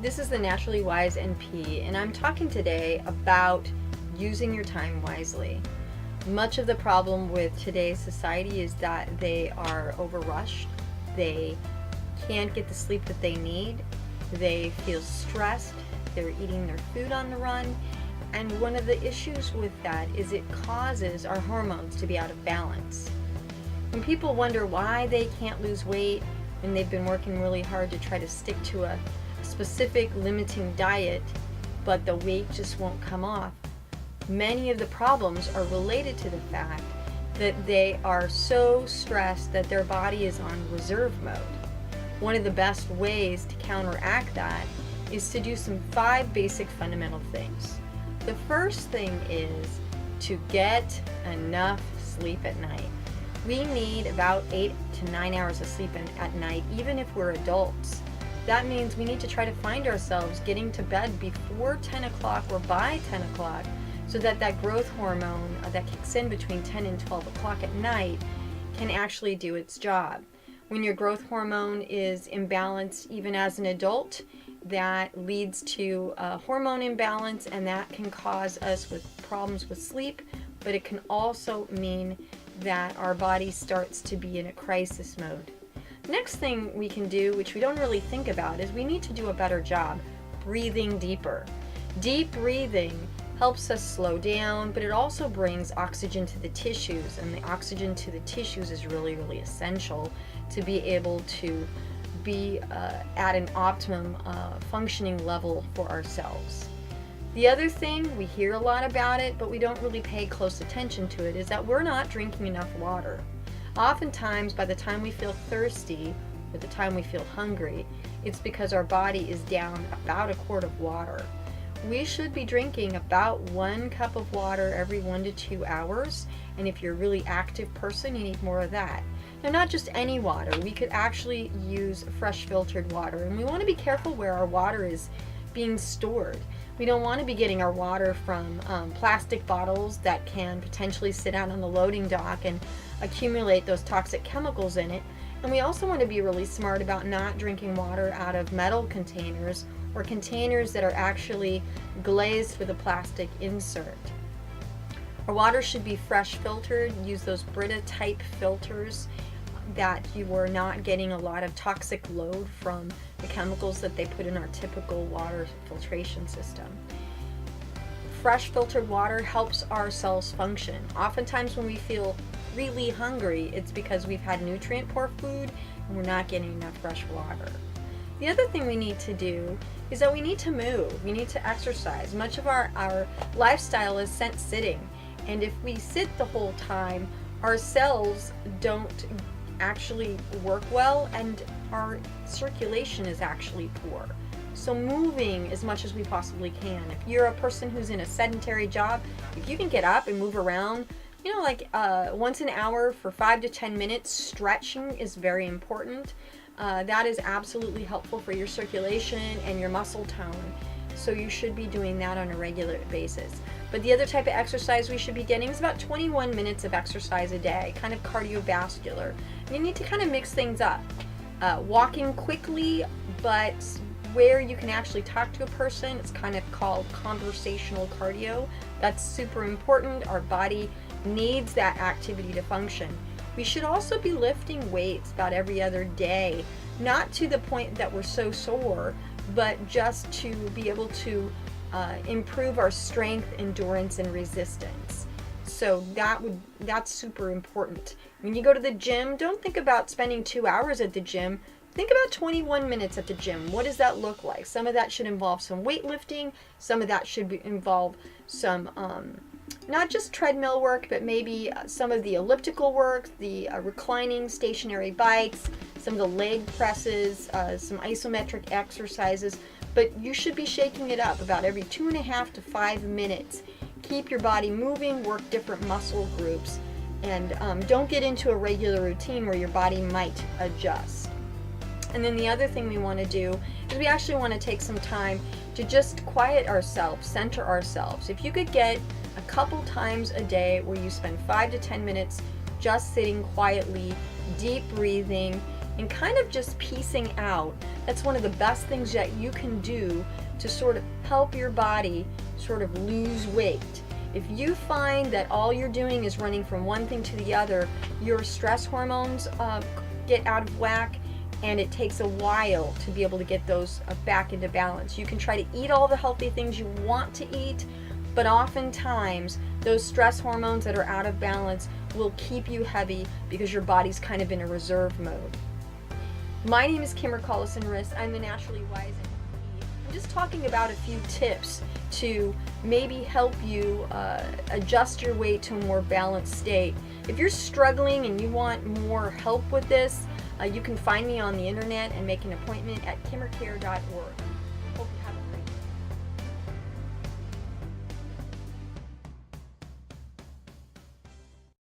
This is the Naturally Wise NP, and I'm talking today about using your time wisely. Much of the problem with today's society is that they are overrushed. They can't get the sleep that they need. They feel stressed. They're eating their food on the run. And one of the issues with that is it causes our hormones to be out of balance. When people wonder why they can't lose weight and they've been working really hard to try to stick to a specific limiting diet, but the weight just won't come off, many of the problems are related to the fact that they are so stressed that their body is on reserve mode. One of the best ways to counteract that is to do some 5 basic fundamental things. The first thing is to get enough sleep at night. We need about 8 to 9 hours of sleep at night, even if we're adults. That means we need to try to find ourselves getting to bed before 10 o'clock or by 10 o'clock so that that growth hormone that kicks in between 10 and 12 o'clock at night can actually do its job. When your growth hormone is imbalanced even as an adult, that leads to a hormone imbalance, and that can cause us with problems with sleep, but it can also mean that our body starts to be in a crisis mode. Next thing we can do, which we don't really think about, is we need to do a better job breathing deeper. Deep breathing helps us slow down, but it also brings oxygen to the tissues, and the oxygen to the tissues is really, really essential to be able to be at an optimum functioning level for ourselves. The other thing, we hear a lot about it, but we don't really pay close attention to it, is that we're not drinking enough water. Oftentimes, by the time we feel thirsty or the time we feel hungry, it's because our body is down about a quart of water. We should be drinking about 1 cup of water every 1 to 2 hours, and if you're a really active person, you need more of that. Now, not just any water. We could actually use fresh filtered water, and we want to be careful where our water is being stored. We don't want to be getting our water from plastic bottles that can potentially sit out on the loading dock and accumulate those toxic chemicals in it. And we also want to be really smart about not drinking water out of metal containers or containers that are actually glazed with a plastic insert. Our water should be fresh filtered. Use those Brita type filters that you are not getting a lot of toxic load from the chemicals that they put in our typical water filtration system. Fresh filtered water helps our cells function. Oftentimes when we feel really hungry, it's because we've had nutrient poor food and we're not getting enough fresh water. The other thing we need to do is that we need to move. We need to exercise. Much of our lifestyle is spent sitting, and if we sit the whole time, our cells don't actually work well and our circulation is actually poor. So moving as much as we possibly can. If you're a person who's in a sedentary job, if you can get up and move around, once an hour for 5 to 10 minutes, stretching is very important. That is absolutely helpful for your circulation and your muscle tone. So you should be doing that on a regular basis. But the other type of exercise we should be getting is about 21 minutes of exercise a day, kind of cardiovascular. You need to kind of mix things up. Walking quickly, but where you can actually talk to a person, it's kind of called conversational cardio. That's super important. Our body needs that activity to function. We should also be lifting weights about every other day, not to the point that we're so sore, but just to be able to improve our strength, endurance, and resistance. So that's super important. When you go to the gym, don't think about spending 2 hours at the gym. Think about 21 minutes at the gym. What does that look like? Some of that should involve some weightlifting. Some of that should involve some not just treadmill work, but maybe some of the elliptical work, the reclining stationary bikes, some of the leg presses, some isometric exercises. But you should be shaking it up about every 2.5 to 5 minutes. Keep your body moving, work different muscle groups, and don't get into a regular routine where your body might adjust. And then the other thing we want to do is we actually want to take some time to just quiet ourselves, center ourselves. If you could get a couple times a day where you spend 5 to 10 minutes just sitting quietly, deep breathing, and kind of just piecing out. That's one of the best things that you can do to sort of help your body sort of lose weight. If you find that all you're doing is running from one thing to the other, your stress hormones get out of whack, and it takes a while to be able to get those back into balance. You can try to eat all the healthy things you want to eat, but oftentimes those stress hormones that are out of balance will keep you heavy because your body's kind of in a reserve mode. My name is Kimmer Collison-Riss. I'm the Naturally Wise NP. I'm just talking about a few tips to maybe help you adjust your weight to a more balanced state. If you're struggling and you want more help with this, you can find me on the internet and make an appointment at kimmercare.org.